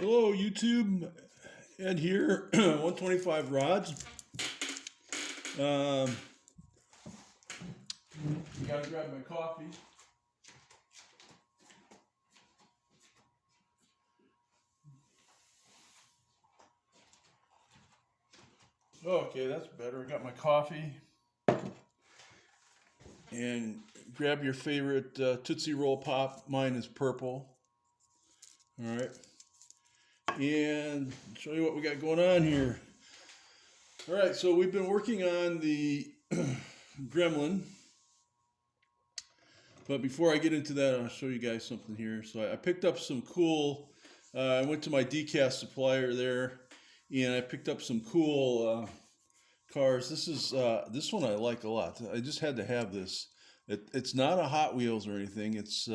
Hello, YouTube. Ed here, 125 rods. Um, Gotta grab my coffee. Okay, that's better. I got my coffee. And grab your favorite Tootsie Roll Pop. Mine is purple. All right. And show you what we got going on here. All right, so we've been working on the Gremlin. But before I get into that, I'll show you guys something here. So I picked up some cool, I went to my decast supplier there, and I picked up some cool cars. This one I like a lot. I just had to have this. It's not a Hot Wheels or anything. It's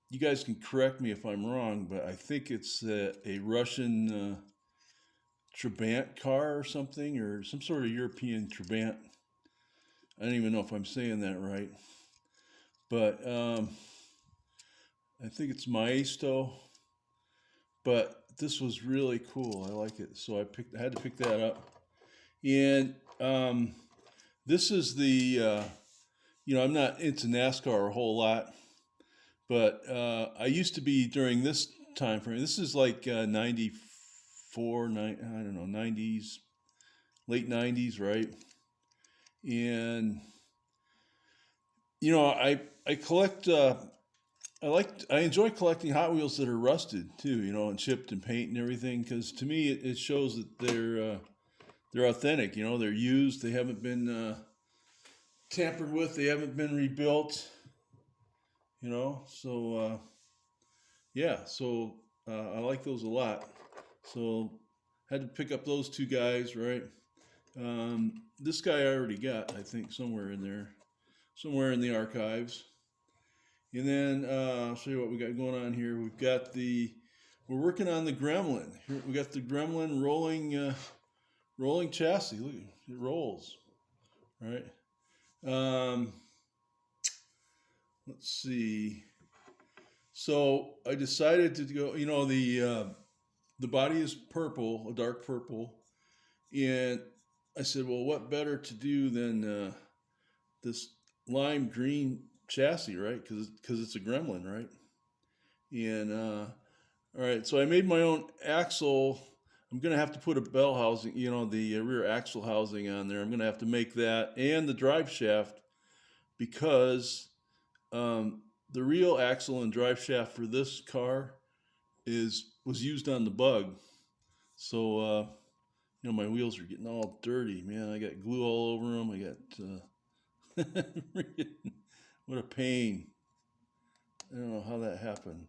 you guys can correct me if I'm wrong, but I think it's a Russian Trabant car or something, or some sort of European Trabant. I don't even know if I'm saying that right. But I think it's Maestro. But this was really cool. I like it, so I had to pick that up. And this is the I'm not into NASCAR a whole lot, but I used to be during this time frame. This is like 94, I don't know, 90s, late 90s, right? And I collect. I enjoy collecting Hot Wheels that are rusted too, and chipped and paint and everything, because to me it shows that they're authentic. They're used. They haven't been tampered with. They haven't been rebuilt. So yeah. So I like those a lot. So had to pick up those two guys, right? This guy I already got, I think, somewhere in there, somewhere in the archives. And then I'll show you what we got going on here. We're working on the Gremlin. Here we got the Gremlin rolling chassis. Look, it rolls, right? Let's see. So I decided to go. The body is purple, a dark purple, and I said, well, what better to do than this lime green chassis, right? Because it's a Gremlin, right? And all right, so I made my own axle. I'm gonna have to put a bell housing, the rear axle housing on there. I'm gonna have to make that and the drive shaft, because the real axle and drive shaft for this car was used on the Bug. So my wheels are getting all dirty, man. I got glue all over them. I got what a pain. I don't know how that happened,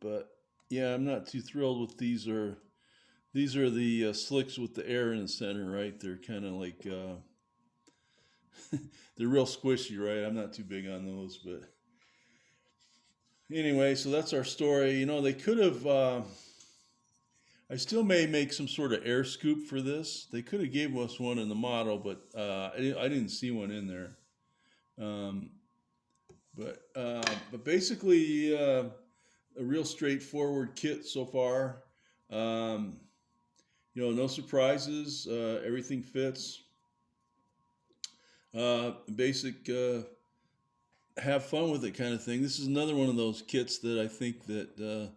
but yeah, I'm not too thrilled with these. These are the slicks with the air in the center, right? They're kind of like they're real squishy, right? I'm not too big on those, but anyway, so that's our story. They could have. I still may make some sort of air scoop for this. They could have gave us one in the model, but I didn't see one in there. Um, but basically, a real straightforward kit so far. No surprises. Everything fits. Basic, have fun with it kind of thing. This is another one of those kits that I think that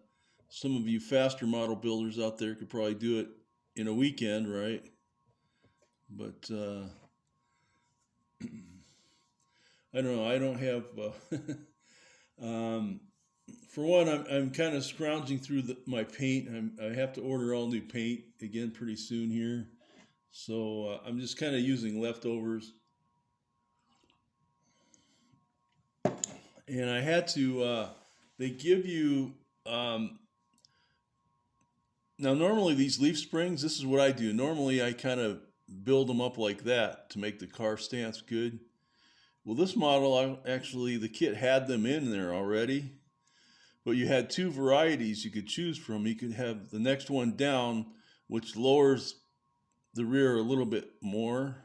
some of you faster model builders out there could probably do it in a weekend, right? But I don't know. I don't have. For one, I'm kind of scrounging through my paint. I have to order all new paint again pretty soon here, so I'm just kind of using leftovers. And I had to. They give you. Now, normally these leaf springs, this is what I do. Normally, I kind of build them up like that to make the car stance good. Well, this model, actually, the kit had them in there already, but you had two varieties you could choose from. You could have the next one down, which lowers the rear a little bit more,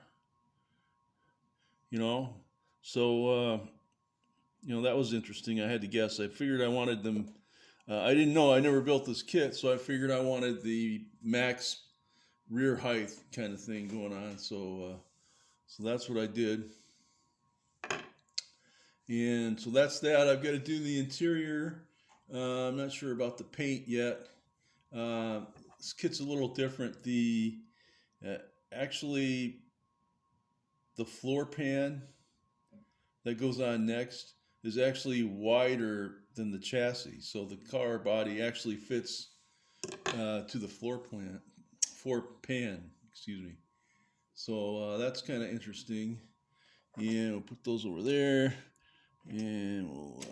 you know. So, that was interesting. I had to guess. I figured I wanted them. I didn't know, I never built this kit, so I figured I wanted the max rear height kind of thing going on. So that's what I did. And so that's that. I've got to do the interior. I'm not sure about the paint yet. Uh, this kit's a little different. Uh, actually, the floor pan that goes on next is actually wider than the chassis. So the car body actually fits to the floor pan, excuse me. So that's kind of interesting. And we'll put those over there. And we'll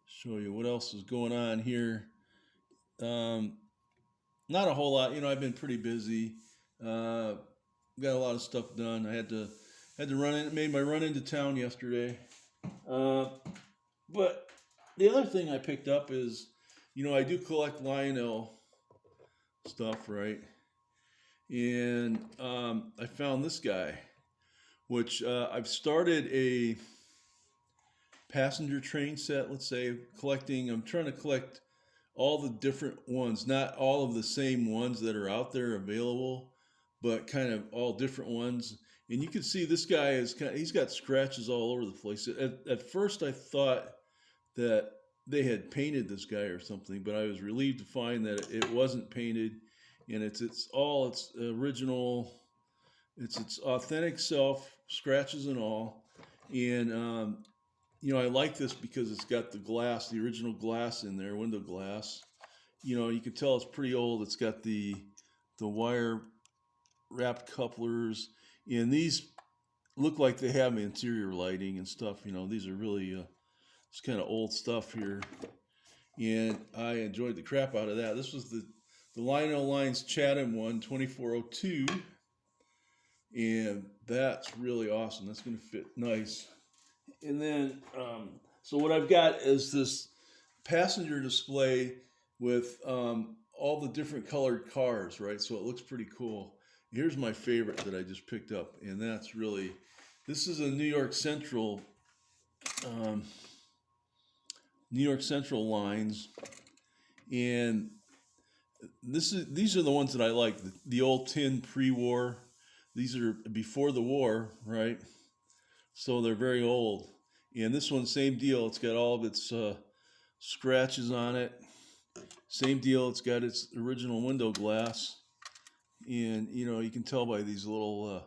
show you what else is going on here. Um, Not a whole lot. I've been pretty busy. Got a lot of stuff done. I had to run in. Made my run into town yesterday. But the other thing I picked up is, I do collect Lionel stuff, right? And I found this guy, which I've started a passenger train set. Let's say collecting. I'm trying to collect all the different ones, not all of the same ones that are out there available, but kind of all different ones. And you can see this guy he's got scratches all over the place. At first I thought that they had painted this guy or something, but I was relieved to find that it wasn't painted, and it's original, it's its authentic self, scratches and all. And I like this because it's got the original glass in there, window glass. You can tell it's pretty old. It's got the wire wrapped couplers, and these look like they have interior lighting and stuff. These are really it's kind of old stuff here, and I enjoyed the crap out of that. This was the Lionel Lines Chatham one, 2402, and that's really awesome. That's going to fit nice. And then, so what I've got is this passenger display with all the different colored cars, right? So it looks pretty cool. Here's my favorite that I just picked up, and this is a New York Central lines, and these are the ones that I like. The old tin pre-war. These are before the war, right? So they're very old. And this one, same deal. It's got all of its scratches on it. Same deal. It's got its original window glass. And, you can tell by these little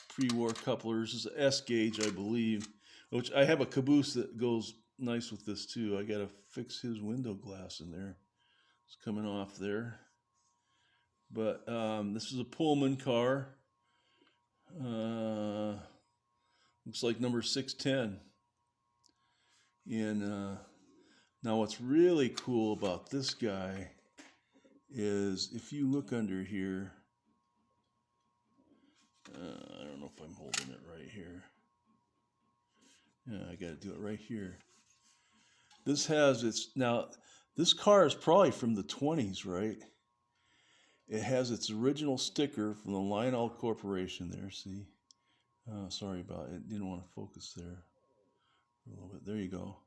pre-war couplers. This is an S gauge, I believe. Which I have a caboose that goes nice with this too. I got to fix his window glass in there. It's coming off there. But this is a Pullman car. Looks like number 610. And now what's really cool about this guy is if you look under here, I don't know if I'm holding it right here. Yeah, I got to do it right here. This car is probably from the 20s, right? It has its original sticker from the Lionel Corporation there, see? Sorry about it. Didn't want to focus there a little bit. There you go.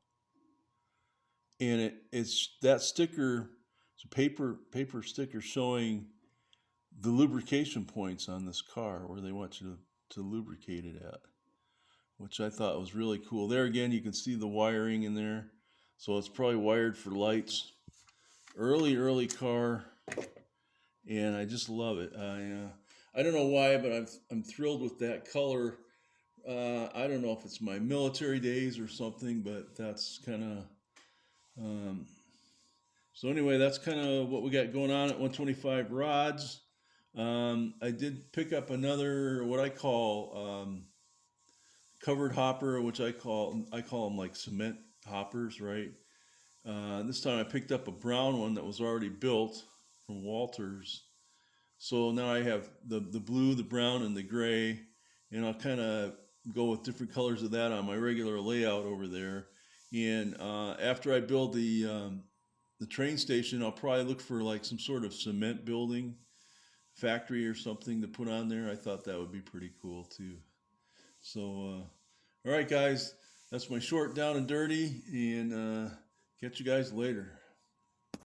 And it's that sticker, it's a paper sticker showing the lubrication points on this car where they want you to lubricate it at, which I thought was really cool. There again, you can see the wiring in there. So it's probably wired for lights. Early car, and I just love it. I don't know why, but I'm thrilled with that color. I don't know if it's my military days or something, but that's kind of. So anyway, that's kind of what we got going on at 125 Rods. I did pick up another what I call covered hopper, which I call them like cement hoppers, right? This time I picked up a brown one that was already built from Walters. So now I have the blue, the brown, and the gray, and I'll kind of go with different colors of that on my regular layout over there. And after I build the train station, I'll probably look for like some sort of cement building factory or something to put on there. I thought that would be pretty cool too. So, all right, guys, that's my short down and dirty, and catch you guys later.